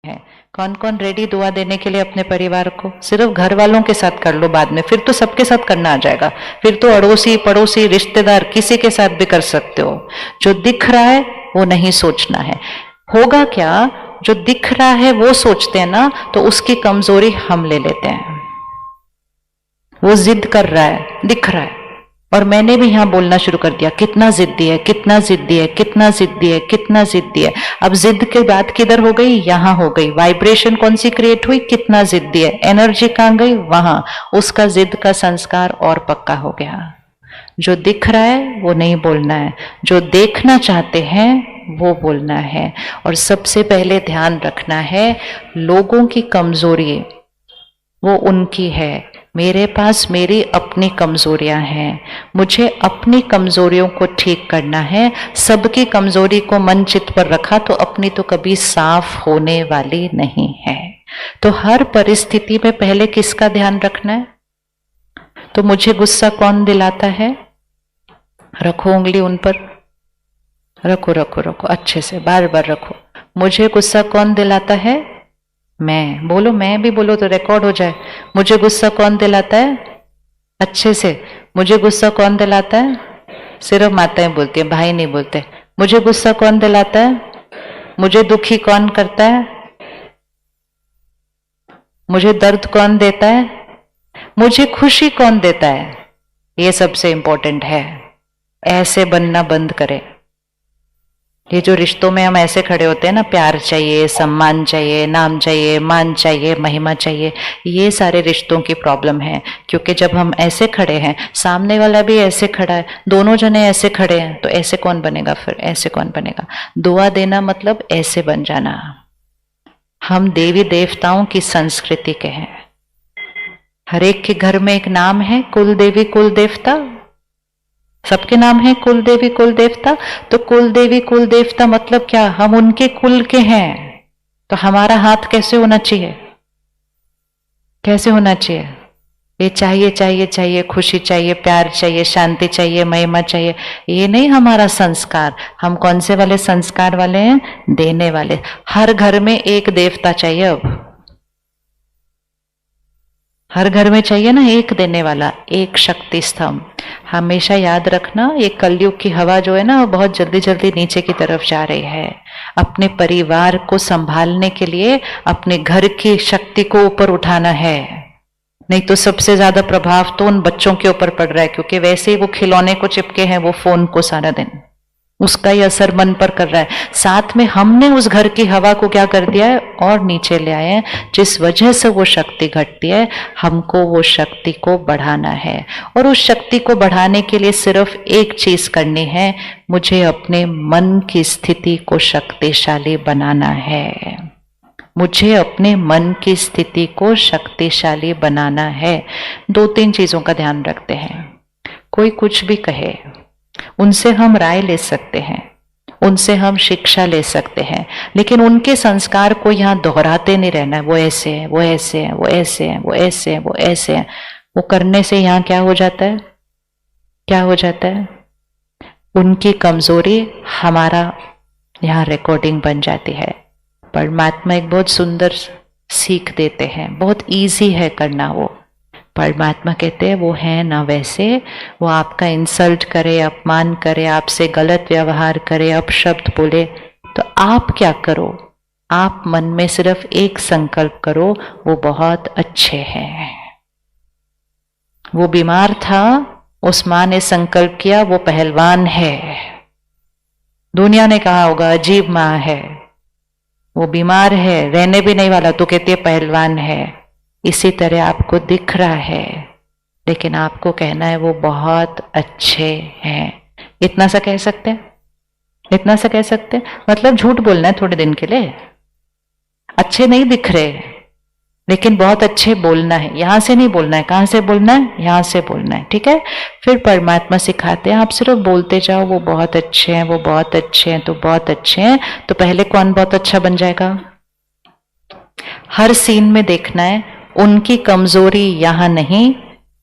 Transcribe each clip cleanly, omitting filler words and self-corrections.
है। कौन कौन रेडी दुआ देने के लिए अपने परिवार को? सिर्फ घर वालों के साथ कर लो, बाद में फिर तो सबके साथ करना आ जाएगा, फिर तो अड़ोसी पड़ोसी रिश्तेदार किसी के साथ भी कर सकते हो। जो दिख रहा है वो नहीं सोचना है। होगा क्या, जो दिख रहा है वो सोचते हैं ना, तो उसकी कमजोरी हम ले लेते हैं। वो जिद कर रहा है, दिख रहा है, और मैंने भी यहां बोलना शुरू कर दिया, कितना जिद्दी है, कितना जिद्दी है, कितना जिद्दी है, कितना जिद्दी है। अब जिद के बात किधर हो गई? यहां हो गई। वाइब्रेशन कौन सी क्रिएट हुई? कितना जिद्दी है। एनर्जी कहां गई? वहां। उसका जिद का संस्कार और पक्का हो गया। जो दिख रहा है वो नहीं बोलना है, जो देखना चाहते हैं वो बोलना है। और सबसे पहले ध्यान रखना है, लोगों की कमजोरी वो उनकी है, मेरे पास मेरी अपनी कमजोरियां हैं, मुझे अपनी कमजोरियों को ठीक करना है। सबकी कमजोरी को मन चित्त पर रखा तो अपनी तो कभी साफ होने वाली नहीं है। तो हर परिस्थिति में पहले किसका ध्यान रखना है? तो मुझे गुस्सा कौन दिलाता है? रखो उंगली उन पर, रखो रखो रखो, अच्छे से बार बार रखो। मुझे गुस्सा कौन दिलाता है? मैं। बोलो, मैं भी बोलो तो रिकॉर्ड हो जाए। मुझे गुस्सा कौन दिलाता है? अच्छे से। मुझे गुस्सा कौन दिलाता है? सिर्फ माताएं बोलती हैं, भाई नहीं बोलते। मुझे गुस्सा कौन दिलाता है? मुझे दुखी कौन करता है? मुझे दर्द कौन देता है? मुझे खुशी कौन देता है? ये सबसे इंपॉर्टेंट है। ऐसे बनना बंद करें। ये जो रिश्तों में हम ऐसे खड़े होते हैं ना, प्यार चाहिए, सम्मान चाहिए, नाम चाहिए, मान चाहिए, महिमा चाहिए, ये सारे रिश्तों की प्रॉब्लम है। क्योंकि जब हम ऐसे खड़े हैं, सामने वाला भी ऐसे खड़ा है, दोनों जने ऐसे खड़े हैं, तो ऐसे कौन बनेगा? फिर ऐसे कौन बनेगा? दुआ देना मतलब ऐसे बन जाना। हम देवी देवताओं की संस्कृति के हैं। हर एक के घर में एक नाम है, कुल देवी कुल देवता। सबके नाम है कुल देवी कुल देवता। तो कुल देवी कुल देवता मतलब क्या? हम उनके कुल के हैं। तो हमारा हाथ कैसे होना चाहिए? कैसे होना चाहिए? ये चाहिए चाहिए चाहिए, खुशी चाहिए, प्यार चाहिए, शांति चाहिए, महिमा चाहिए, ये नहीं हमारा संस्कार। हम कौन से वाले संस्कार वाले हैं? देने वाले। हर घर में एक देवता चाहिए। अब हर घर में चाहिए ना एक देने वाला, एक शक्ति स्तंभ। हमेशा याद रखना, ये कलयुग की हवा जो है ना, वो बहुत जल्दी जल्दी नीचे की तरफ जा रही है। अपने परिवार को संभालने के लिए अपने घर की शक्ति को ऊपर उठाना है। नहीं तो सबसे ज्यादा प्रभाव तो उन बच्चों के ऊपर पड़ रहा है, क्योंकि वैसे ही वो खिलौने को चिपके हैं, वो फोन को सारा दिन, उसका ही असर मन पर कर रहा है। साथ में हमने उस घर की हवा को क्या कर दिया है? और नीचे ले आए हैं, जिस वजह से वो शक्ति घटती है। हमको वो शक्ति को बढ़ाना है, और उस शक्ति को बढ़ाने के लिए सिर्फ एक चीज करनी है, मुझे अपने मन की स्थिति को शक्तिशाली बनाना है। मुझे अपने मन की स्थिति को शक्तिशाली बनाना है। दो तीन चीजों का ध्यान रखते हैं। कोई कुछ भी कहे, उनसे हम राय ले सकते हैं, उनसे हम शिक्षा ले सकते हैं, लेकिन उनके संस्कार को यहाँ दोहराते नहीं रहना है। वो ऐसे है, वो ऐसे है, वो ऐसे है, वो ऐसे है, वो ऐसे है। वो करने से यहाँ क्या हो जाता है? क्या हो जाता है? उनकी कमजोरी हमारा यहाँ रिकॉर्डिंग बन जाती है। परमात्मा एक बहुत सुंदर सीख देते हैं, बहुत इजी है करना। वो परमात्मा कहते हैं, वो है ना वैसे, वो आपका इंसल्ट करे, अपमान करे, आपसे गलत व्यवहार करे, अपशब्द बोले, तो आप क्या करो? आप मन में सिर्फ एक संकल्प करो, वो बहुत अच्छे हैं। वो बीमार था, उस मां ने संकल्प किया, वो पहलवान है। दुनिया ने कहा होगा अजीब मां है, वो बीमार है, रहने भी नहीं वाला, तो कहती है पहलवान है। इसी तरह आपको दिख रहा है, लेकिन आपको कहना है वो बहुत अच्छे हैं। इतना सा कह सकते हैं? इतना सा कह सकते हैं? मतलब झूठ बोलना है थोड़े दिन के लिए। अच्छे नहीं दिख रहे, लेकिन बहुत अच्छे बोलना है। यहां से नहीं बोलना है। कहां से बोलना है? यहां से बोलना है। ठीक है? फिर परमात्मा सिखाते हैं, आप सिर्फ बोलते जाओ, वो बहुत अच्छे हैं, वो बहुत अच्छे हैं, तो बहुत अच्छे हैं। तो पहले कौन बहुत अच्छा बन जाएगा? हर सीन में देखना है, उनकी कमजोरी यहां नहीं,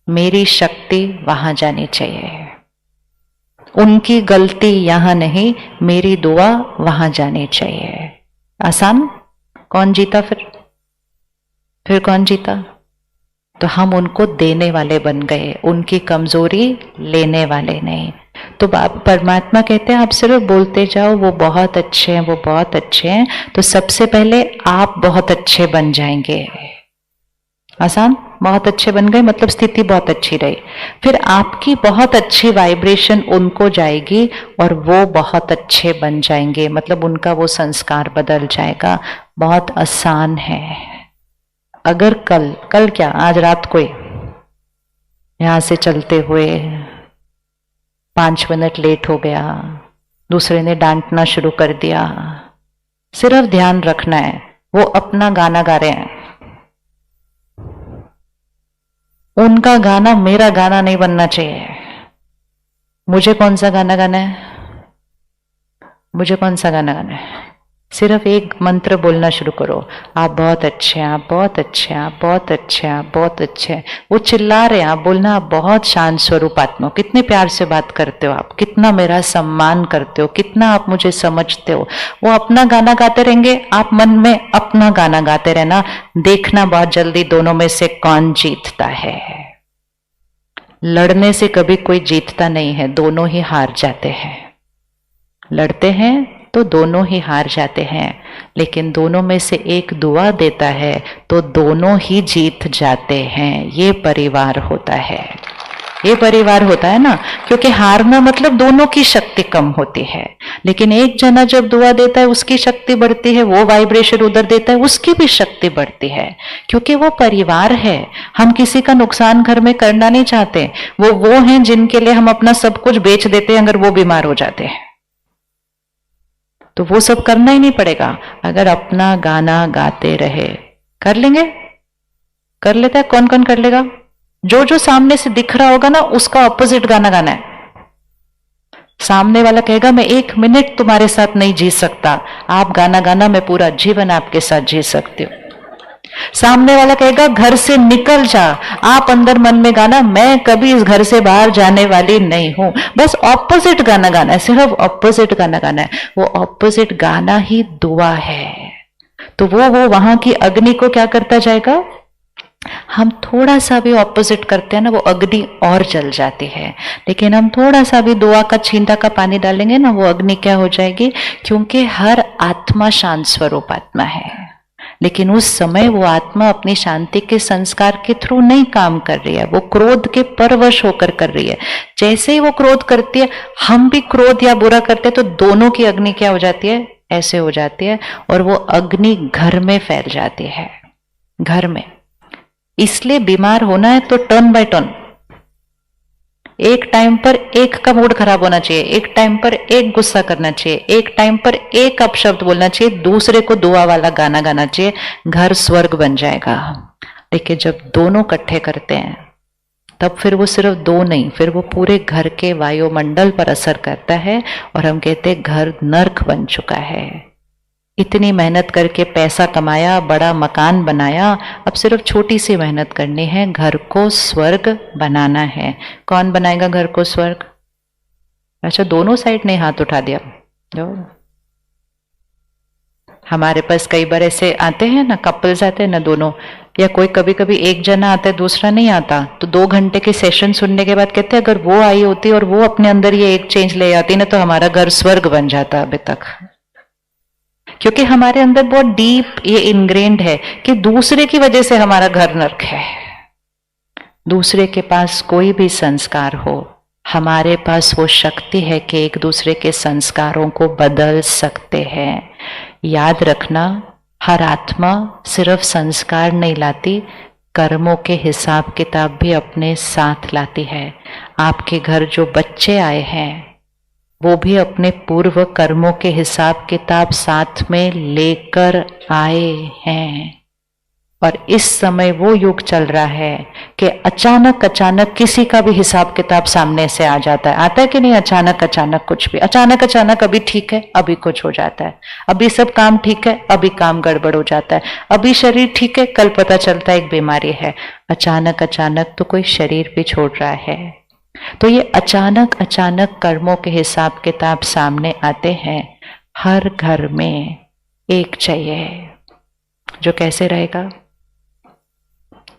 मेरी शक्ति वहां जानी चाहिए। उनकी गलती यहां नहीं, मेरी दुआ वहां जानी चाहिए। आसान? कौन जीता फिर कौन जीता? तो हम उनको देने वाले बन गए, उनकी कमजोरी लेने वाले नहीं। तो परमात्मा कहते हैं आप सिर्फ बोलते जाओ वो बहुत अच्छे हैं, वो बहुत अच्छे हैं। तो सबसे पहले आप बहुत अच्छे बन जाएंगे। आसान, बहुत अच्छे बन गए मतलब स्थिति बहुत अच्छी रही। फिर आपकी बहुत अच्छी वाइब्रेशन उनको जाएगी और वो बहुत अच्छे बन जाएंगे, मतलब उनका वो संस्कार बदल जाएगा। बहुत आसान है। अगर कल क्या, आज रात को यहां से चलते हुए 5 मिनट लेट हो गया, दूसरे ने डांटना शुरू कर दिया, सिर्फ ध्यान रखना है वो अपना गाना गा रहे हैं, उनका गाना मेरा गाना नहीं बनना चाहिए। मुझे कौन सा गाना गाना है? मुझे कौन सा गाना गाना है? सिर्फ एक मंत्र बोलना शुरू करो, आप बहुत अच्छे हैं, आप बहुत अच्छे हैं, आप बहुत अच्छे हैं, आप बहुत अच्छे हैं। वो चिल्ला रहे हैं, आप बोलना आप बहुत शांत स्वरूप आत्मा हो, कितने प्यार से बात करते हो आप, कितना मेरा सम्मान करते हो, कितना आप मुझे समझते हो। वो अपना गाना गाते रहेंगे, आप मन में अपना गाना गाते रहना। देखना बहुत जल्दी दोनों में से कौन जीतता है। लड़ने से कभी कोई जीतता नहीं है, दोनों ही हार जाते हैं। लड़ते हैं तो दोनों ही हार जाते हैं, लेकिन दोनों में से एक दुआ देता है तो दोनों ही जीत जाते हैं। ये परिवार होता है, ये परिवार होता है ना। क्योंकि हारना मतलब दोनों की शक्ति कम होती है, लेकिन एक जना जब दुआ देता है उसकी शक्ति बढ़ती है, वो वाइब्रेशन उधर देता है उसकी भी शक्ति बढ़ती है। क्योंकि वो परिवार है, हम किसी का नुकसान घर में करना नहीं चाहते। वो हैं जिनके लिए हम अपना सब कुछ बेच देते हैं अगर वो बीमार हो जाते हैं, तो वो सब करना ही नहीं पड़ेगा अगर अपना गाना गाते रहे। कर लेंगे? कर लेता है? कौन कौन कर लेगा? जो सामने से दिख रहा होगा ना उसका ऑपोजिट गाना गाना है। सामने वाला कहेगा मैं 1 मिनट तुम्हारे साथ नहीं जी सकता, आप गाना गाना मैं पूरा जीवन आपके साथ जी सकती हूँ। सामने वाला कहेगा घर से निकल जा, आप अंदर मन में गाना मैं कभी इस घर से बाहर जाने वाली नहीं हूं। बस ऑपोजिट गाना गाना है, सिर्फ ऑपोजिट गाना गाना है। वो ऑपोजिट गाना ही दुआ है। तो वो वहां की अग्नि को क्या करता जाएगा? हम थोड़ा सा भी ऑपोजिट करते हैं ना वो अग्नि और जल जाती है, लेकिन हम थोड़ा सा भी दुआ का छींटा का पानी डालेंगे ना वो अग्नि क्या हो जाएगी? क्योंकि हर आत्मा शांत स्वरूप आत्मा है, लेकिन उस समय वो आत्मा अपनी शांति के संस्कार के थ्रू नहीं काम कर रही है, वो क्रोध के परवश होकर कर रही है। जैसे ही वो क्रोध करती है, हम भी क्रोध या बुरा करते हैं, तो दोनों की अग्नि क्या हो जाती है? ऐसे हो जाती है, और वो अग्नि घर में फैल जाती है, घर में। इसलिए बीमार होना है तो टर्न बाय टर्न, एक टाइम पर एक का मूड खराब होना चाहिए, एक टाइम पर एक गुस्सा करना चाहिए, एक टाइम पर एक अपशब्द बोलना चाहिए, दूसरे को दुआ वाला गाना गाना चाहिए, घर स्वर्ग बन जाएगा। लेकिन जब दोनों इकट्ठे करते हैं तब फिर वो सिर्फ दो नहीं, फिर वो पूरे घर के वायुमंडल पर असर करता है और हम कहते हैं घर नर्क बन चुका है। इतनी मेहनत करके पैसा कमाया, बड़ा मकान बनाया, अब सिर्फ छोटी सी मेहनत करनी है, घर को स्वर्ग बनाना है। कौन बनाएगा घर को स्वर्ग? अच्छा, दोनों साइड ने हाथ उठा दिया। जो हमारे पास कई बार ऐसे आते हैं ना, कपल्स आते हैं ना दोनों, या कोई कभी कभी एक जना आता है दूसरा नहीं आता, तो 2 घंटे के सेशन सुनने के बाद कहते हैं अगर वो आई होती और वो अपने अंदर ये एक चेंज ले आती ना तो हमारा घर स्वर्ग बन जाता अभी तक। क्योंकि हमारे अंदर बहुत डीप ये इनग्रेन्ड है कि दूसरे की वजह से हमारा घर नर्क है। दूसरे के पास कोई भी संस्कार हो, हमारे पास वो शक्ति है कि एक दूसरे के संस्कारों को बदल सकते हैं। याद रखना, हर आत्मा सिर्फ संस्कार नहीं लाती, कर्मों के हिसाब किताब भी अपने साथ लाती है। आपके घर जो बच्चे आए हैं वो भी अपने पूर्व कर्मों के हिसाब किताब साथ में लेकर आए हैं। और इस समय वो युग चल रहा है कि अचानक अचानक किसी का भी हिसाब किताब सामने से आ जाता है। आता है कि नहीं? अचानक अचानक कुछ भी, अचानक अचानक अभी ठीक है अभी कुछ हो जाता है, अभी सब काम ठीक है अभी काम गड़बड़ हो जाता है, अभी शरीर ठीक है कल पता चलता है एक बीमारी है। अचानक अचानक तो कोई शरीर भी छोड़ रहा है। तो ये अचानक अचानक कर्मों के हिसाब किताब सामने आते हैं। हर घर में एक चाहिए, जो कैसे रहेगा,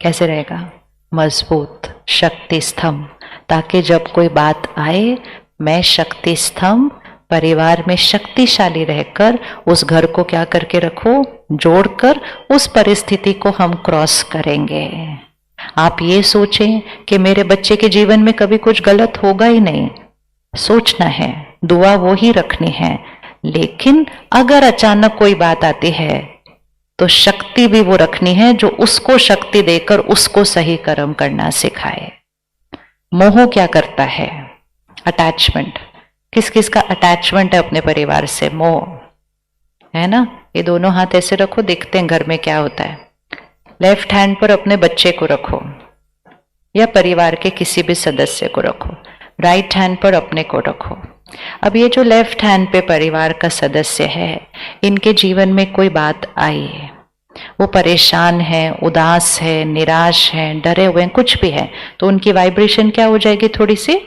कैसे रहेगा, मजबूत शक्ति स्तंभ, ताकि जब कोई बात आए मैं शक्ति स्तंभ परिवार में शक्तिशाली रहकर उस घर को क्या करके रखो, जोड़कर उस परिस्थिति को हम क्रॉस करेंगे। आप ये सोचें कि मेरे बच्चे के जीवन में कभी कुछ गलत होगा ही नहीं, सोचना है, दुआ वो ही रखनी है, लेकिन अगर अचानक कोई बात आती है तो शक्ति भी वो रखनी है जो उसको शक्ति देकर उसको सही कर्म करना सिखाए। मोह क्या करता है, अटैचमेंट, किस किस का अटैचमेंट है अपने परिवार से, मोह है ना। ये दोनों हाथ ऐसे रखो, देखते हैं घर में क्या होता है। लेफ्ट हैंड पर अपने बच्चे को रखो या परिवार के किसी भी सदस्य को रखो, राइट हैंड पर अपने को रखो। अब ये जो लेफ्ट हैंड पे परिवार का सदस्य है, इनके जीवन में कोई बात आई है, वो परेशान है, उदास है, निराश है, डरे हुए हैं, कुछ भी है, तो उनकी वाइब्रेशन क्या हो जाएगी, थोड़ी सी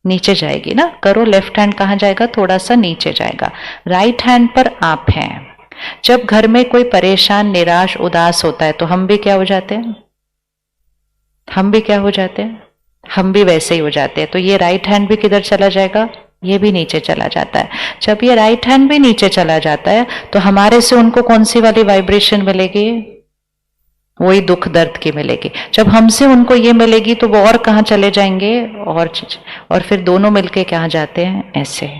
नीचे जाएगी ना। करो, लेफ्ट हैंड कहाँ जाएगा, थोड़ा सा नीचे जाएगा। राइट हैंड पर आप हैं। जब घर में कोई परेशान, निराश, उदास होता है तो हम भी क्या हो जाते हैं, हम भी क्या हो जाते हैं, हम भी वैसे ही हो जाते हैं। तो ये राइट हैंड भी किधर चला जाएगा, ये भी नीचे चला जाता है। जब ये राइट हैंड भी नीचे चला जाता है तो हमारे से उनको कौन सी वाली वाइब्रेशन मिलेगी, वही दुख दर्द की मिलेगी। जब हमसे उनको ये मिलेगी तो वो और कहाँ चले जाएंगे, और फिर दोनों मिलके कहाँ जाते हैं, ऐसे।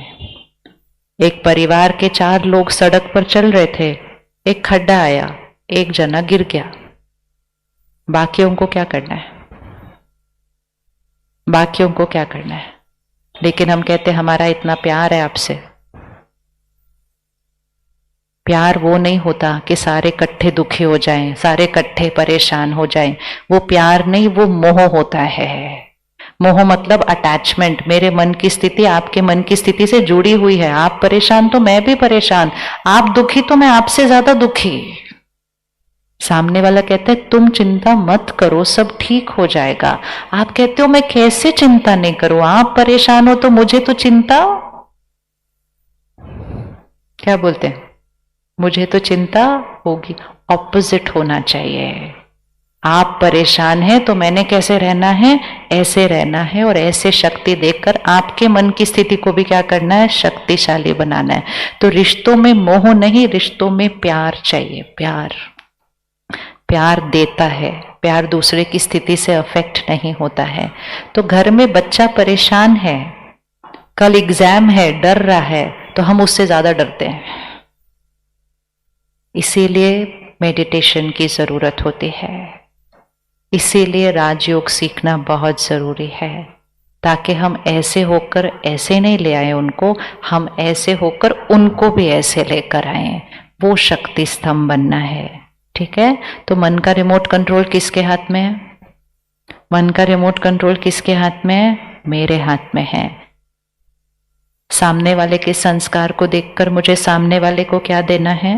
एक परिवार के 4 लोग सड़क पर चल रहे थे, एक खड्डा आया, एक जना गिर गया, बाकियों को क्या करना है, बाकियों को क्या करना है। लेकिन हम कहते हैं हमारा इतना प्यार है आपसे। प्यार वो नहीं होता कि सारे इकट्ठे दुखी हो जाएं, सारे इकट्ठे परेशान हो जाएं, वो प्यार नहीं, वो मोह होता है। मोह मतलब अटैचमेंट। मेरे मन की स्थिति आपके मन की स्थिति से जुड़ी हुई है। आप परेशान तो मैं भी परेशान, आप दुखी तो मैं आपसे ज्यादा दुखी। सामने वाला कहता है तुम चिंता मत करो, सब ठीक हो जाएगा। आप कहते हो मैं कैसे चिंता नहीं करूं, आप परेशान हो तो मुझे तो चिंता, क्या बोलते हैं, मुझे तो चिंता होगी। ऑपोजिट होना चाहिए। आप परेशान हैं तो मैंने कैसे रहना है, ऐसे रहना है, और ऐसे शक्ति देकर आपके मन की स्थिति को भी क्या करना है, शक्तिशाली बनाना है। तो रिश्तों में मोह नहीं, रिश्तों में प्यार चाहिए। प्यार, प्यार देता है, प्यार दूसरे की स्थिति से अफेक्ट नहीं होता है। तो घर में बच्चा परेशान है, कल एग्जाम है, डर रहा है, तो हम उससे ज्यादा डरते हैं। इसीलिए मेडिटेशन की जरूरत होती है, इसीलिए राजयोग सीखना बहुत जरूरी है, ताकि हम ऐसे होकर ऐसे नहीं ले आए उनको, हम ऐसे होकर उनको भी ऐसे लेकर आए। वो शक्ति स्तंभ बनना है। ठीक है। तो मन का रिमोट कंट्रोल किसके हाथ में है, मन का रिमोट कंट्रोल किसके हाथ में है, मेरे हाथ में है। सामने वाले के संस्कार को देखकर मुझे सामने वाले को क्या देना है,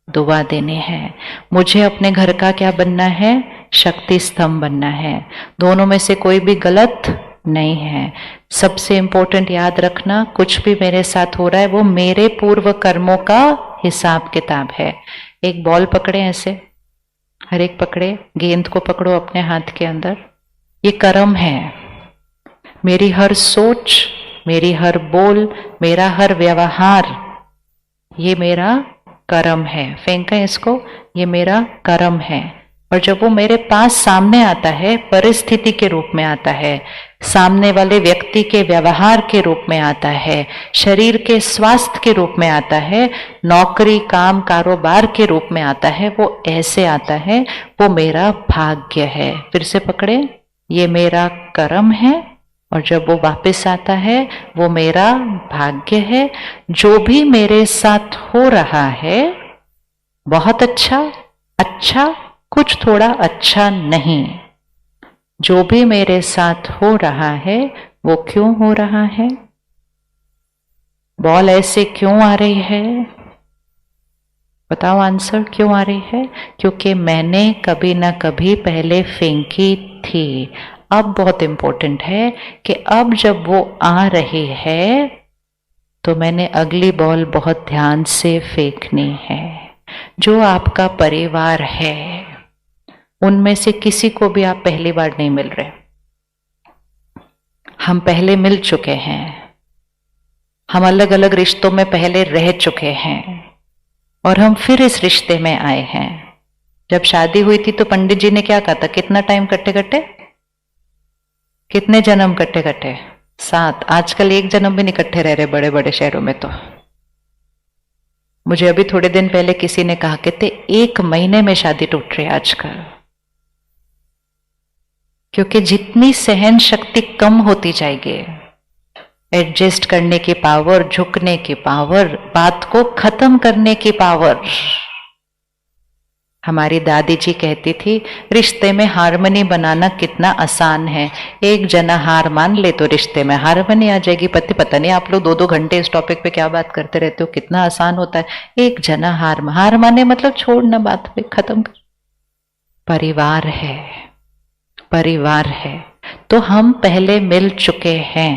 दुआ देनी है। मुझे अपने घर का क्या बनना है, शक्ति स्तंभ बनना है। दोनों में से कोई भी गलत नहीं है। सबसे इंपॉर्टेंट याद रखना, कुछ भी मेरे साथ हो रहा है वो मेरे पूर्व कर्मों का हिसाब किताब है। एक बॉल पकड़े ऐसे, हर एक पकड़े, गेंद को पकड़ो अपने हाथ के अंदर, ये कर्म है। मेरी हर सोच, मेरी हर बोल, मेरा हर व्यवहार, ये मेरा कर्म है। फेंकें इसको, ये मेरा कर्म है। और जब वो मेरे पास सामने आता है, परिस्थिति के रूप में आता है, सामने वाले व्यक्ति के व्यवहार के रूप में आता है, शरीर के स्वास्थ्य के रूप में आता है, नौकरी, काम, कारोबार के रूप में आता है, वो ऐसे आता है, वो मेरा भाग्य है। फिर से पकड़े, ये मेरा कर्म है, और जब वो वापस आता है वो मेरा भाग्य है। जो भी मेरे साथ हो रहा है बहुत अच्छा, अच्छा, कुछ थोड़ा अच्छा नहीं, जो भी मेरे साथ हो रहा है वो क्यों हो रहा है, बॉल ऐसे क्यों आ रही है, बताओ आंसर, क्यों आ रही है, क्योंकि मैंने कभी ना कभी पहले फेंकी थी। अब बहुत इंपॉर्टेंट है कि अब जब वो आ रही है तो मैंने अगली बॉल बहुत ध्यान से फेंकनी है। जो आपका परिवार है उनमें से किसी को भी आप पहली बार नहीं मिल रहे। हम पहले मिल चुके हैं, हम अलग अलग रिश्तों में पहले रह चुके हैं और हम फिर इस रिश्ते में आए हैं। जब शादी हुई थी तो पंडित जी ने क्या कहा था, कितना टाइम कट्टे कट्टे, कितने जन्म कट्टे कट्टे, 7। आजकल एक जन्म भी नहीं इकट्ठे रह रहे बड़े बड़े शहरों में। तो मुझे अभी थोड़े दिन पहले किसी ने कहा, कहते 1 महीने में शादी टूट रही है आजकल, क्योंकि जितनी सहन शक्ति कम होती जाएगी, एडजस्ट करने की पावर, झुकने की पावर, बात को खत्म करने की पावर। हमारी दादी जी कहती थी, रिश्ते में हारमोनी बनाना कितना आसान है, एक जना हार मान ले तो रिश्ते में हारमोनी आ जाएगी। पता नहीं आप लोग 2-2 घंटे इस टॉपिक पे क्या बात करते रहते हो, कितना आसान होता है। एक जना हार माने मतलब छोड़ना, बात पे खत्म कर। परिवार है, परिवार है तो हम पहले मिल चुके हैं,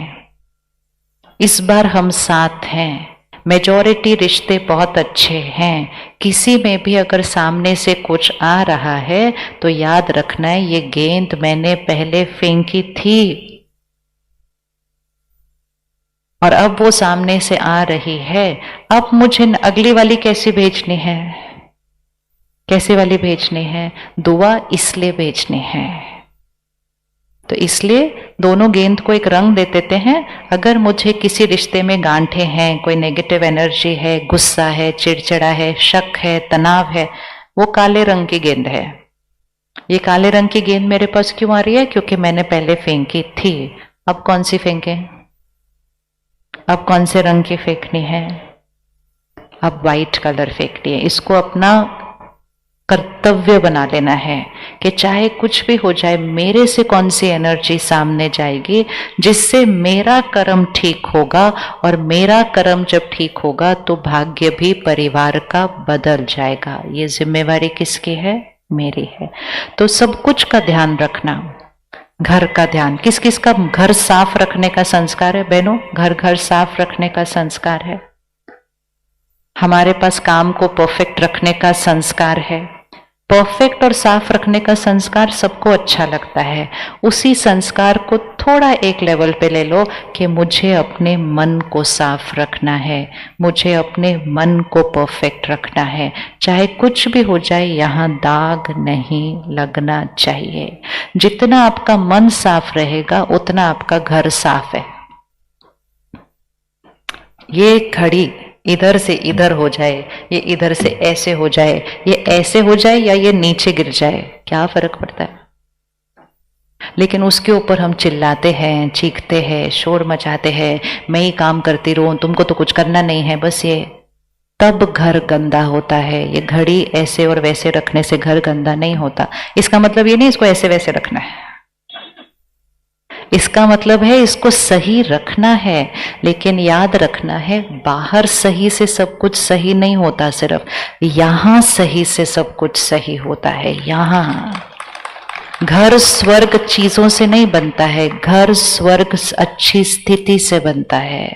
इस बार हम साथ हैं। मेजॉरिटी रिश्ते बहुत अच्छे हैं। किसी में भी अगर सामने से कुछ आ रहा है तो याद रखना है, ये गेंद मैंने पहले फेंकी थी और अब वो सामने से आ रही है। अब मुझे अगली वाली कैसी भेजनी है, कैसे वाली भेजनी है, दुआ इसलिए भेजनी है। तो इसलिए दोनों गेंद को एक रंग दे देते हैं। अगर मुझे किसी रिश्ते में गांठे हैं, कोई नेगेटिव एनर्जी है, गुस्सा है, चिड़चिड़ा है, शक है, तनाव है, वो काले रंग की गेंद है। ये काले रंग की गेंद मेरे पास क्यों आ रही है, क्योंकि मैंने पहले फेंकी थी। अब कौन सी फेंके, अब कौन से रंग की फेंकनी है, अब वाइट कलर फेंकनी है। इसको अपना कर्तव्य बना लेना है कि चाहे कुछ भी हो जाए, मेरे से कौन सी एनर्जी सामने जाएगी जिससे मेरा कर्म ठीक होगा, और मेरा कर्म जब ठीक होगा तो भाग्य भी परिवार का बदल जाएगा। ये जिम्मेवारी किसकी है, मेरी है। तो सब कुछ का ध्यान रखना, घर का ध्यान, किस किस का घर साफ रखने का संस्कार है बहनों, घर घर साफ रखने का संस्कार है। हमारे पास काम को परफेक्ट रखने का संस्कार है। परफेक्ट और साफ रखने का संस्कार सबको अच्छा लगता है। उसी संस्कार को थोड़ा एक लेवल पे ले लो कि मुझे अपने मन को साफ रखना है, मुझे अपने मन को परफेक्ट रखना है। चाहे कुछ भी हो जाए, यहाँ दाग नहीं लगना चाहिए। जितना आपका मन साफ रहेगा उतना आपका घर साफ है। ये घड़ी इधर से इधर हो जाए, ये इधर से ऐसे हो जाए, ये ऐसे हो जाए या ये नीचे गिर जाए, क्या फर्क पड़ता है। लेकिन उसके ऊपर हम चिल्लाते हैं, चीखते हैं, शोर मचाते हैं, मैं ही काम करती रहूं, तुमको तो कुछ करना नहीं है बस। ये तब घर गंदा होता है। ये घड़ी ऐसे और वैसे रखने से घर गंदा नहीं होता। इसका मतलब ये नहीं इसको ऐसे वैसे रखना है, इसका मतलब है इसको सही रखना है। लेकिन याद रखना है, बाहर सही से सब कुछ सही नहीं होता, सिर्फ यहां सही से सब कुछ सही होता है। यहां घर स्वर्ग चीजों से नहीं बनता है, घर स्वर्ग अच्छी स्थिति से बनता है।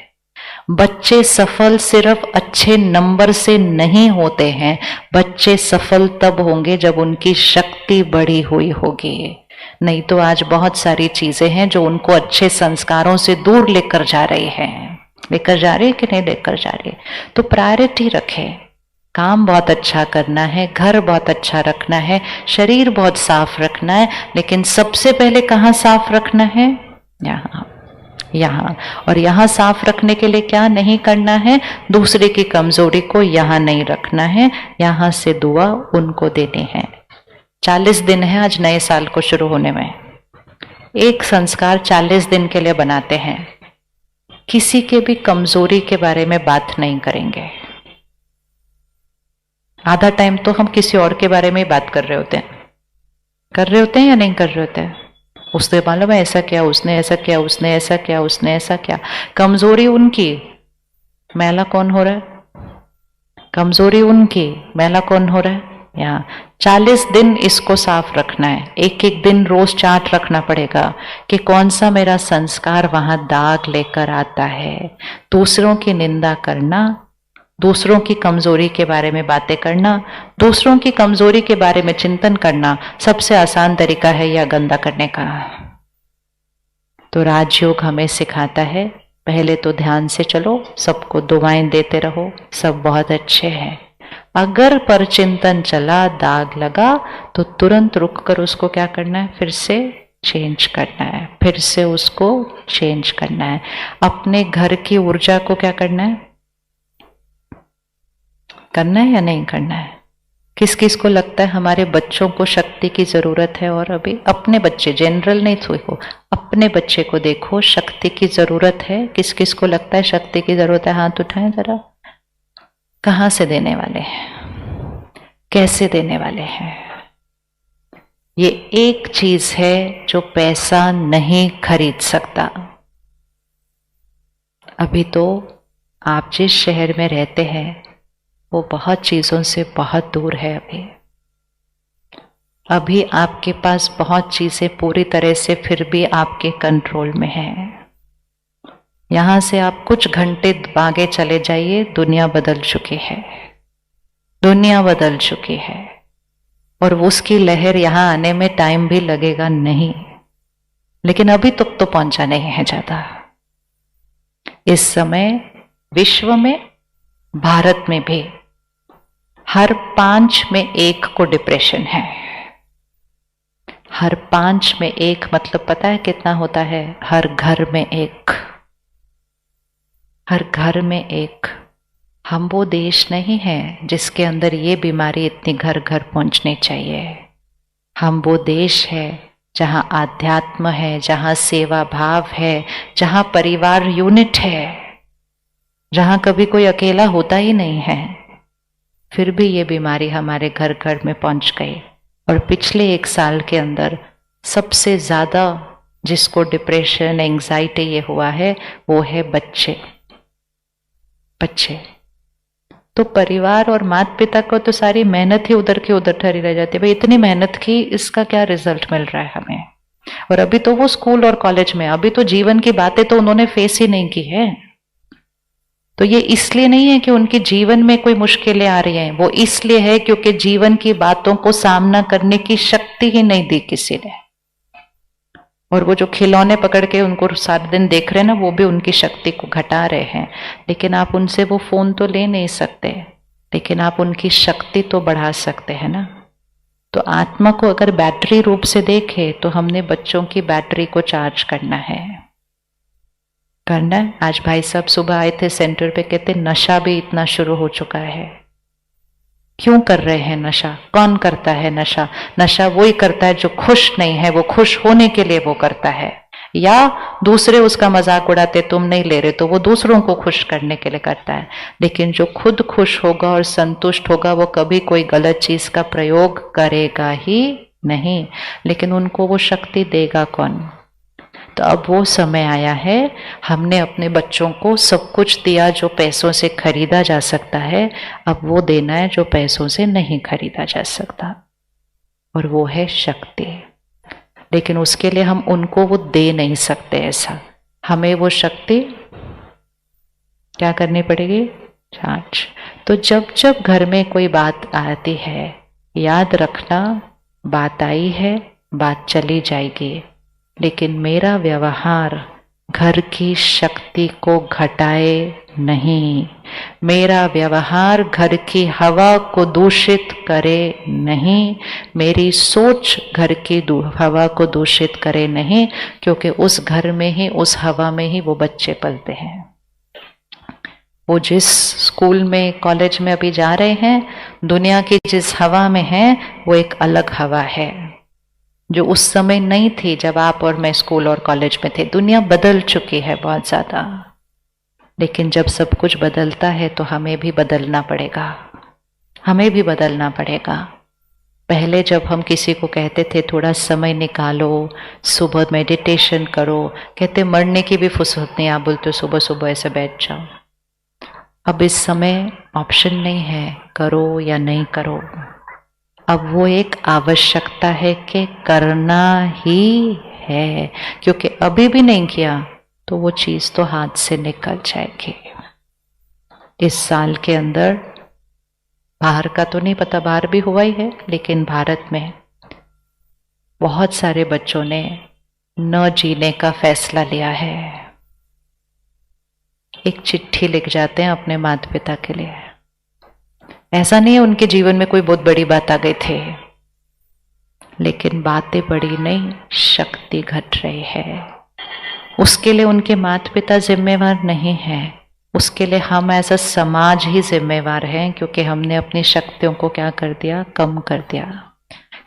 बच्चे सफल सिर्फ अच्छे नंबर से नहीं होते हैं, बच्चे सफल तब होंगे जब उनकी शक्ति बढ़ी हुई होगी। नहीं तो आज बहुत सारी चीजें हैं जो उनको अच्छे संस्कारों से दूर लेकर जा रही हैं। लेकर जा रही है कि नहीं लेकर जा रही है। तो प्रायोरिटी रखें, काम बहुत अच्छा करना है, घर बहुत अच्छा रखना है, शरीर बहुत साफ रखना है। लेकिन सबसे पहले कहाँ साफ रखना है, यहाँ, यहाँ। और यहाँ साफ रखने के लिए क्या नहीं करना है, दूसरे की कमजोरी को यहाँ नहीं रखना है, यहाँ से दुआ उनको देनी है। 40 दिन है आज नए साल को शुरू होने में। एक संस्कार 40 दिन के लिए बनाते हैं, किसी के भी कमजोरी के बारे में बात नहीं करेंगे। आधा टाइम तो हम किसी और के बारे में ही बात कर रहे होते हैं या नहीं कर रहे होते हैं। उसने मालूम है ऐसा क्या, उसने ऐसा किया, उसने ऐसा किया, उसने ऐसा किया। कमजोरी उनकी, मैला कौन हो रहा है, कमजोरी उनकी, मैला कौन हो रहा है। यहाँ 40 दिन इसको साफ रखना है। एक एक दिन रोज चार्ट रखना पड़ेगा कि कौन सा मेरा संस्कार वहां दाग लेकर आता है। दूसरों की निंदा करना, दूसरों की कमजोरी के बारे में बातें करना, दूसरों की कमजोरी के बारे में चिंतन करना सबसे आसान तरीका है यह गंदा करने का। तो राजयोग हमें सिखाता है पहले तो ध्यान से चलो, सबको दुआएं देते रहो, सब बहुत अच्छे हैं। अगर पर चिंतन चला, दाग लगा, तो तुरंत रुक कर उसको क्या करना है, फिर से चेंज करना है, फिर से उसको चेंज करना है। अपने घर की ऊर्जा को क्या करना है, करना है या नहीं करना है? किस किस को लगता है हमारे बच्चों को शक्ति की जरूरत है? और अभी अपने बच्चे, जनरल नहीं देखो, अपने बच्चे को देखो, शक्ति की जरूरत है। किस किस को लगता है शक्ति की जरूरत है? हाथ उठाएं जरा। कहां से देने वाले हैं, कैसे देने वाले हैं? ये एक चीज है जो पैसा नहीं खरीद सकता। अभी तो आप जिस शहर में रहते हैं वो बहुत चीजों से बहुत दूर है। अभी आपके पास बहुत चीजें पूरी तरह से फिर भी आपके कंट्रोल में हैं। यहां से आप कुछ घंटे आगे चले जाइए, दुनिया बदल चुकी है, दुनिया बदल चुकी है। और उसकी लहर यहां आने में टाइम भी लगेगा नहीं, लेकिन अभी तक तो पहुंचा नहीं है ज्यादा। इस समय विश्व में, भारत में भी हर 5 में 1 को डिप्रेशन है। हर 5 में 1 मतलब पता है कितना होता है? हर घर में 1, हर घर में 1। हम वो देश नहीं है जिसके अंदर ये बीमारी इतनी घर घर पहुंचनी चाहिए। हम वो देश है जहां आध्यात्म है, जहां सेवा भाव है, जहां परिवार यूनिट है, जहां कभी कोई अकेला होता ही नहीं है। फिर भी ये बीमारी हमारे घर घर में पहुंच गई। और पिछले 1 साल के अंदर सबसे ज्यादा जिसको डिप्रेशन, एंजाइटी ये हुआ है वो है बच्चे। बच्चे तो परिवार और माता पिता को तो सारी मेहनत ही उधर की उधर ठहरी रह जाती है। भाई इतनी मेहनत की, इसका क्या रिजल्ट मिल रहा है हमें? और अभी तो वो स्कूल और कॉलेज में, अभी तो जीवन की बातें तो उन्होंने फेस ही नहीं की है। तो ये इसलिए नहीं है कि उनके जीवन में कोई मुश्किलें आ रही हैं, वो इसलिए है क्योंकि जीवन की बातों को सामना करने की शक्ति ही नहीं दी किसी ने। और वो जो खिलौने पकड़ के उनको सारा दिन देख रहे हैं ना, वो भी उनकी शक्ति को घटा रहे हैं। लेकिन आप उनसे वो फोन तो ले नहीं सकते, लेकिन आप उनकी शक्ति तो बढ़ा सकते हैं ना। तो आत्मा को अगर बैटरी रूप से देखे तो हमने बच्चों की बैटरी को चार्ज करना है। आज भाई साहब सुबह आए थे सेंटर पे, कहते नशा भी इतना शुरू हो चुका है। क्यों कर रहे हैं नशा? कौन करता है नशा? नशा वही करता है जो खुश नहीं है, वो खुश होने के लिए वो करता है। या दूसरे उसका मजाक उड़ाते, तुम नहीं ले रहे, तो वो दूसरों को खुश करने के लिए करता है। लेकिन जो खुद खुश होगा और संतुष्ट होगा वो कभी कोई गलत चीज का प्रयोग करेगा ही नहीं। लेकिन उनको वो शक्ति देगा कौन? तो अब वो समय आया है, हमने अपने बच्चों को सब कुछ दिया जो पैसों से खरीदा जा सकता है, अब वो देना है जो पैसों से नहीं खरीदा जा सकता, और वो है शक्ति। लेकिन उसके लिए हम उनको वो दे नहीं सकते ऐसा। हमें वो शक्ति क्या करनी पड़ेगी? चार्ज। तो जब जब घर में कोई बात आती है, याद रखना बात आई है, बात चली जाएगी, लेकिन मेरा व्यवहार घर की शक्ति को घटाए नहीं, मेरा व्यवहार घर की हवा को दूषित करे नहीं, मेरी सोच घर की हवा को दूषित करे नहीं, क्योंकि उस घर में ही, उस हवा में ही वो बच्चे पलते हैं। वो जिस स्कूल में, कॉलेज में अभी जा रहे हैं, दुनिया की जिस हवा में है वो एक अलग हवा है जो उस समय नहीं थी जब आप और मैं स्कूल और कॉलेज में थे। दुनिया बदल चुकी है बहुत ज्यादा। लेकिन जब सब कुछ बदलता है तो हमें भी बदलना पड़ेगा, हमें भी बदलना पड़ेगा। पहले जब हम किसी को कहते थे थोड़ा समय निकालो, सुबह मेडिटेशन करो, कहते मरने की भी फुर्सत नहीं, आप बोलते सुबह सुबह ऐसे बैठ जाओ। अब इस समय ऑप्शन नहीं है करो या नहीं करो, अब वो एक आवश्यकता है कि करना ही है, क्योंकि अभी भी नहीं किया तो वो चीज तो हाथ से निकल जाएगी। इस साल के अंदर, बाहर का तो नहीं पता, बाहर भी हुआ ही है, लेकिन भारत में बहुत सारे बच्चों ने न जीने का फैसला लिया है। एक चिट्ठी लिख जाते हैं अपने माता पिता के लिए। ऐसा नहीं है उनके जीवन में कोई बहुत बड़ी बात आ गई थी, लेकिन बातें बड़ी नहीं, शक्ति घट रही है। उसके लिए उनके माता पिता जिम्मेवार नहीं है, उसके लिए हम ऐसा समाज ही जिम्मेवार हैं, क्योंकि हमने अपनी शक्तियों को क्या कर दिया, कम कर दिया।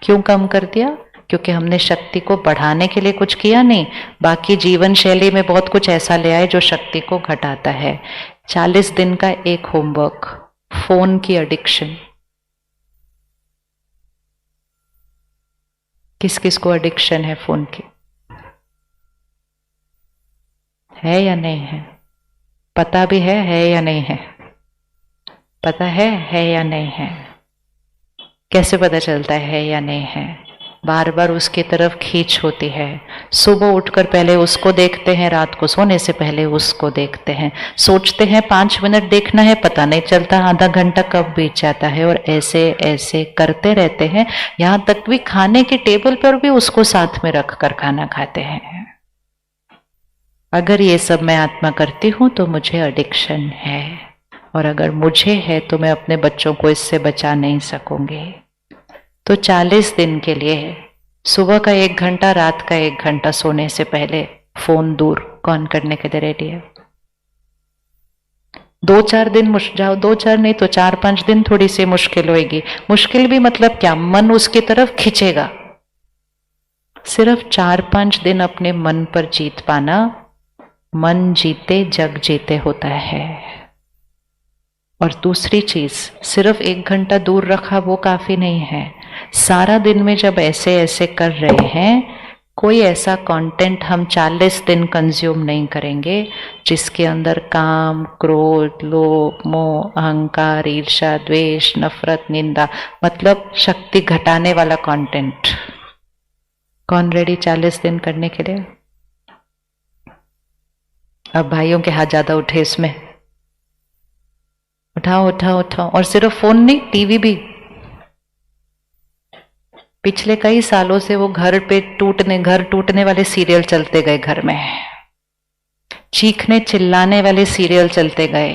क्यों कम कर दिया? क्योंकि हमने शक्ति को बढ़ाने के लिए कुछ किया नहीं, बाकी जीवन शैली में बहुत कुछ ऐसा ले आए जो शक्ति को घटाता है। 40 दिन का एक होमवर्क, फोन की एडिक्शन। किस किस को एडिक्शन है फोन की? है या नहीं है? पता भी है या नहीं है? पता है या नहीं है? कैसे पता चलता है या नहीं है? बार बार उसकी तरफ खींच होती है। सुबह उठकर पहले उसको देखते हैं, रात को सोने से पहले उसको देखते हैं, सोचते हैं 5 मिनट देखना है, पता नहीं चलता आधा घंटा कब बीत जाता है, और ऐसे ऐसे करते रहते हैं। यहाँ तक भी खाने के टेबल पर भी उसको साथ में रख कर खाना खाते हैं। अगर ये सब मैं आत्मा करती हूं तो मुझे एडिक्शन है, और अगर मुझे है तो मैं अपने बच्चों को इससे बचा नहीं सकूंगी। तो 40 दिन के लिए सुबह का 1 घंटा, रात का 1 घंटा सोने से पहले फोन दूर। कौन करने के लिए रेडी है? 2-4 दिन जाओ, 2-4 नहीं तो 4-5 दिन थोड़ी सी मुश्किल होगी। मुश्किल भी मतलब क्या? मन उसकी तरफ खींचेगा। सिर्फ 4-5 दिन अपने मन पर जीत पाना, मन जीते जग जीते होता है। और दूसरी चीज, सिर्फ 1 घंटा दूर रखा वो काफी नहीं है। सारा दिन में जब ऐसे ऐसे कर रहे हैं, कोई ऐसा कंटेंट हम 40 दिन कंज्यूम नहीं करेंगे जिसके अंदर काम, क्रोध, लोभ, मोह, अहंकार, ईर्ष्या, द्वेष, नफरत, निंदा, मतलब शक्ति घटाने वाला कंटेंट। कौन रेडी 40 दिन करने के लिए? अब भाइयों के हाथ ज्यादा उठे इसमें। उठाओ उठाओ उठाओ। और सिर्फ फोन नहीं, टीवी भी। पिछले कई सालों से वो घर टूटने वाले सीरियल चलते गए, घर में चीखने चिल्लाने वाले सीरियल चलते गए,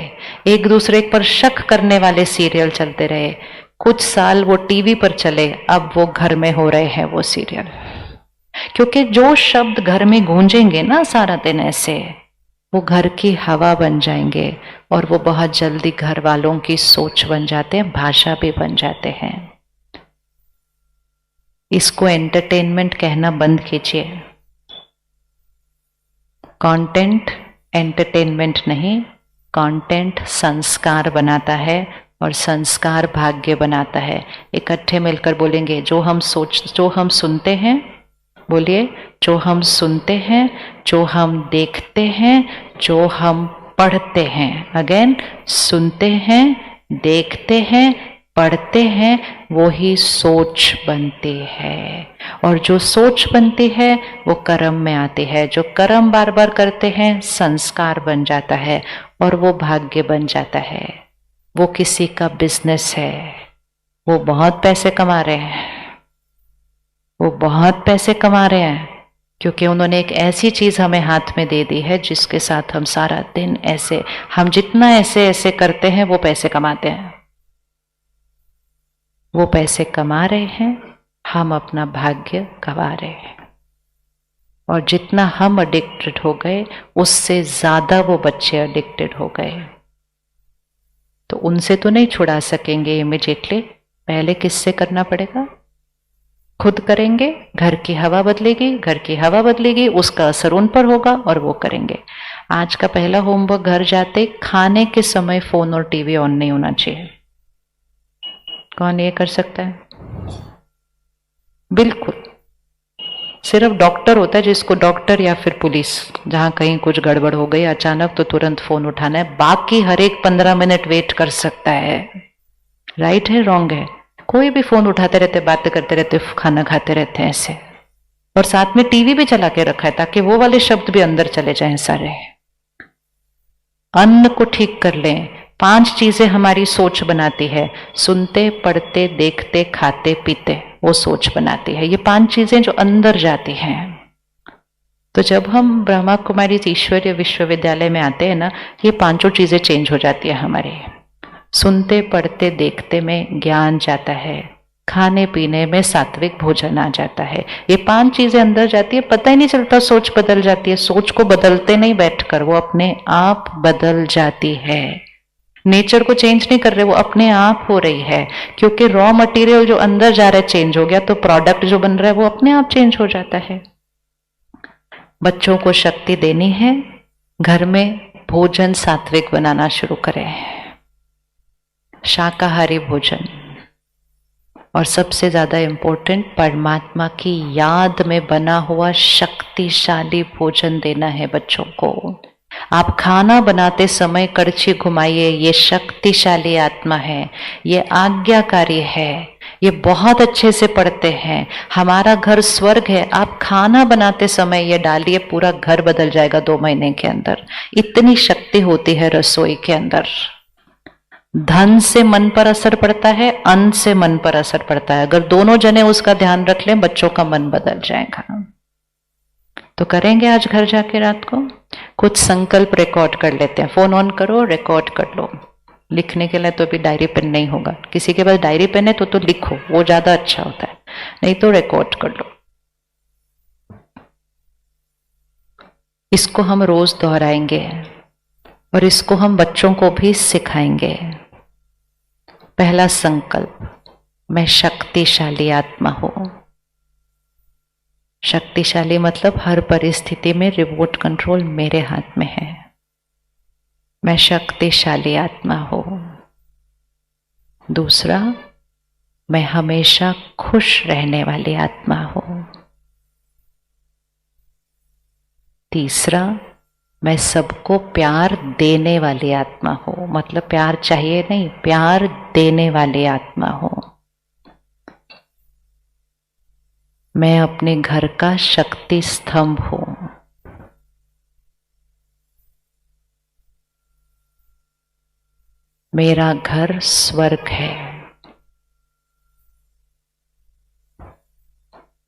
एक दूसरे पर शक करने वाले सीरियल चलते रहे। कुछ साल वो टीवी पर चले, अब वो घर में हो रहे हैं वो सीरियल। क्योंकि जो शब्द घर में गूंजेंगे ना सारा दिन ऐसे, वो घर की हवा बन जाएंगे, और वो बहुत जल्दी घर वालों की सोच बन जाते हैं, भाषा भी बन जाते हैं। इसको एंटरटेनमेंट कहना बंद कीजिए। कंटेंट एंटरटेनमेंट नहीं, कंटेंट संस्कार बनाता है, और संस्कार भाग्य बनाता है। इकट्ठे मिलकर बोलेंगे, जो हम सुनते हैं, बोलिए, जो हम सुनते हैं, जो हम देखते हैं, जो हम पढ़ते हैं। अगेन, सुनते हैं, देखते हैं, पढ़ते हैं, वो ही सोच बनती है, और जो सोच बनती है वो कर्म में आती है। जो कर्म बार बार करते हैं, संस्कार बन जाता है, और वो भाग्य बन जाता है। वो किसी का बिजनेस है, वो बहुत पैसे कमा रहे हैं, वो बहुत पैसे कमा रहे हैं, क्योंकि उन्होंने एक ऐसी चीज हमें हाथ में दे दी है जिसके साथ हम सारा दिन ऐसे, हम जितना ऐसे ऐसे करते हैं वो पैसे कमाते हैं। वो पैसे कमा रहे हैं, हम अपना भाग्य गवा रहे हैं। और जितना हम एडिक्टेड हो गए, उससे ज्यादा वो बच्चे एडिक्टेड हो गए। तो उनसे तो नहीं छुड़ा सकेंगे इमीडिएटली, पहले किससे करना पड़ेगा? खुद करेंगे, घर की हवा बदलेगी, घर की हवा बदलेगी, उसका असर उन पर होगा और वो करेंगे। आज का पहला होमवर्क, घर जाते खाने के समय फोन और टीवी ऑन नहीं होना चाहिए। कौन ये कर सकता है? बिल्कुल, सिर्फ डॉक्टर होता है जिसको, डॉक्टर या फिर पुलिस, जहां कहीं कुछ गड़बड़ हो गई अचानक तो तुरंत फोन उठाना है। बाकी हर एक 15 मिनट वेट कर सकता है। राइट है, रॉन्ग है? कोई भी फोन उठाते रहते, बातें करते रहते, खाना खाते रहते हैं ऐसे, और साथ में टीवी भी चला के रखा है ताकि वो वाले शब्द भी अंदर चले जाएं सारे। अन्न को ठीक कर लें, 5 चीजें हमारी सोच बनाती है, सुनते, पढ़ते, देखते, खाते, पीते, वो सोच बनाती है। ये 5 चीजें जो अंदर जाती हैं। तो जब हम ब्रह्मा कुमारी ईश्वरीय विश्वविद्यालय में आते हैं ना, ये 5 चीजें चेंज हो जाती है हमारी। सुनते, पढ़ते, देखते में ज्ञान जाता है, खाने पीने में सात्विक भोजन आ जाता है। ये 5 चीजें अंदर जाती है, पता ही नहीं चलता, सोच बदल जाती है। सोच को बदलते नहीं बैठकर, वो अपने आप बदल जाती है। नेचर को चेंज नहीं कर रहे, वो अपने आप हो रही है, क्योंकि रॉ मटेरियल जो अंदर जा रहा है चेंज हो गया, तो प्रोडक्ट जो बन रहा है वो अपने आप चेंज हो जाता है। बच्चों को शक्ति देनी है, घर में भोजन सात्विक बनाना शुरू करें, शाकाहारी भोजन, और सबसे ज्यादा इंपॉर्टेंट परमात्मा की याद में बना हुआ शक्तिशाली भोजन देना है बच्चों को। आप खाना बनाते समय कड़छी घुमाइए, ये शक्तिशाली आत्मा है, ये आज्ञाकारी है, ये बहुत अच्छे से पढ़ते हैं, हमारा घर स्वर्ग है। आप खाना बनाते समय ये डालिए, पूरा घर बदल जाएगा 2 महीने के अंदर। इतनी शक्ति होती है रसोई के अंदर। धन से मन पर असर पड़ता है, अन्न से मन पर असर पड़ता है। अगर दोनों जने उसका ध्यान रख लें, बच्चों का मन बदल जाएगा। तो करेंगे आज घर जाके रात को कुछ संकल्प रिकॉर्ड कर लेते हैं। फोन ऑन करो, रिकॉर्ड कर लो। लिखने के लिए तो अभी डायरी पेन नहीं होगा, किसी के पास डायरी पेन है तो लिखो, वो ज्यादा अच्छा होता है, नहीं तो रिकॉर्ड कर लो। इसको हम रोज दोहराएंगे और इसको हम बच्चों को भी सिखाएंगे। पहला संकल्प, मैं शक्तिशाली आत्मा हूं। शक्तिशाली मतलब हर परिस्थिति में रिमोट कंट्रोल मेरे हाथ में है। मैं शक्तिशाली आत्मा हूं। दूसरा, मैं हमेशा खुश रहने वाली आत्मा हूं। तीसरा, मैं सबको प्यार देने वाली आत्मा हूं, मतलब प्यार चाहिए नहीं, प्यार देने वाली आत्मा हूं। मैं अपने घर का शक्ति स्तंभ हूं। मेरा घर स्वर्ग है।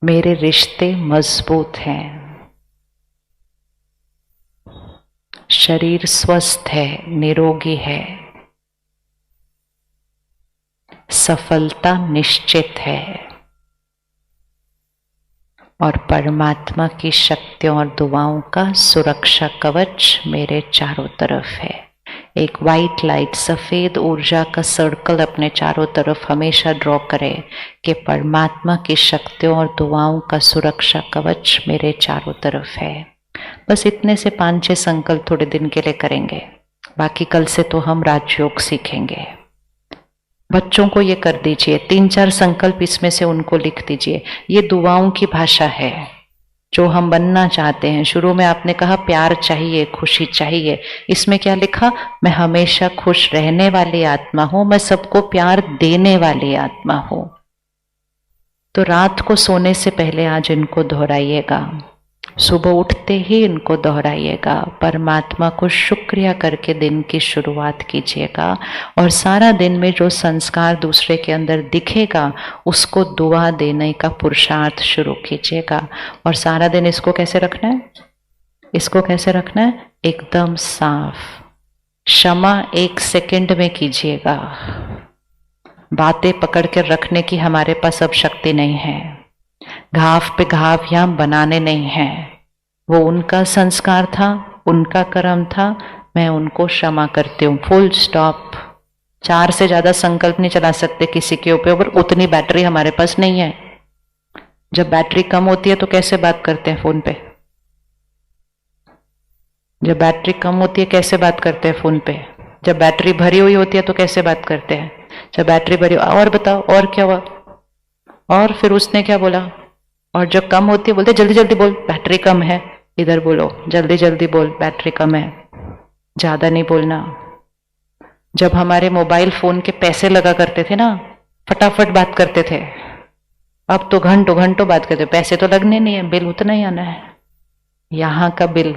मेरे रिश्ते मजबूत हैं। शरीर स्वस्थ है, निरोगी है। सफलता निश्चित है। और परमात्मा की शक्तियों और दुआओं का सुरक्षा कवच मेरे चारों तरफ है। एक वाइट लाइट, सफेद ऊर्जा का सर्कल अपने चारों तरफ हमेशा ड्रॉ करें कि परमात्मा की शक्तियों और दुआओं का सुरक्षा कवच मेरे चारों तरफ है। बस इतने से 5-6 संकल्प थोड़े दिन के लिए करेंगे, बाकी कल से तो हम राजयोग सीखेंगे। बच्चों को ये कर दीजिए, 3-4 संकल्प इसमें से उनको लिख दीजिए। ये दुआओं की भाषा है जो हम बनना चाहते हैं। शुरू में आपने कहा प्यार चाहिए, खुशी चाहिए, इसमें क्या लिखा? मैं हमेशा खुश रहने वाली आत्मा हूं, मैं सबको प्यार देने वाली आत्मा हूं। तो रात को सोने से पहले आज इनको दोहराइएगा, सुबह उठते ही इनको दोहराइएगा। परमात्मा को शुक्रिया करके दिन की शुरुआत कीजिएगा और सारा दिन में जो संस्कार दूसरे के अंदर दिखेगा उसको दुआ देने का पुरुषार्थ शुरू कीजिएगा। और सारा दिन इसको कैसे रखना है? इसको कैसे रखना है? एकदम साफ। क्षमा 1 सेकंड में कीजिएगा। बातें पकड़ कर रखने की हमारे पास अब शक्ति नहीं है। घाव पे घाव यहां बनाने नहीं है। वो उनका संस्कार था, उनका कर्म था, मैं उनको क्षमा करती हूँ, फुल स्टॉप। 4 से ज्यादा संकल्प नहीं चला सकते किसी के ऊपर, उतनी बैटरी हमारे पास नहीं है। जब बैटरी कम होती है तो कैसे बात करते हैं फोन पे? जब बैटरी कम होती है कैसे बात करते हैं फोन पे? जब बैटरी भरी हुई होती है तो कैसे बात करते हैं? जब बैटरी भरी, और बताओ और क्या हुआ? और फिर उसने क्या बोला? और जब कम होती है बोलते जल्दी जल्दी बोल, बैटरी कम है, इधर बोलो, जल्दी जल्दी बोल, बैटरी कम है, ज्यादा नहीं बोलना। जब हमारे मोबाइल फोन के पैसे लगा करते थे ना, फटाफट बात करते थे। अब तो घंटों घंटों बात करते, पैसे तो लगने नहीं है, बिल उतना ही आना है। यहाँ का बिल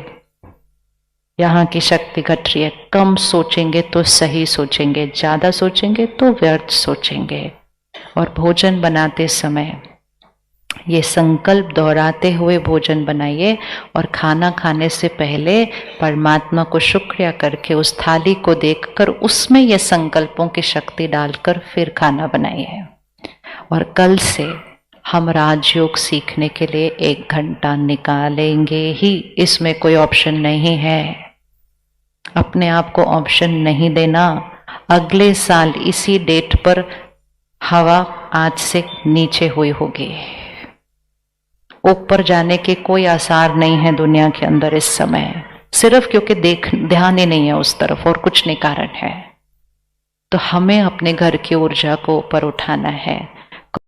यहाँ की शक्ति घट रही है। कम सोचेंगे तो सही सोचेंगे, ज्यादा सोचेंगे तो व्यर्थ सोचेंगे। और भोजन बनाते समय ये संकल्प दोहराते हुए भोजन बनाइए, और खाना खाने से पहले परमात्मा को शुक्रिया करके उस थाली को देखकर उसमें ये संकल्पों की शक्ति डालकर फिर खाना बनाइए। और कल से हम राजयोग सीखने के लिए 1 घंटा निकालेंगे ही, इसमें कोई ऑप्शन नहीं है। अपने आप को ऑप्शन नहीं देना। अगले साल इसी डेट पर हवा आज से नीचे हुई होगी, ऊपर जाने के कोई आसार नहीं है दुनिया के अंदर इस समय, सिर्फ क्योंकि ध्यान ही नहीं है उस तरफ, और कुछ नहीं कारण है। तो हमें अपने घर की ऊर्जा को ऊपर उठाना है।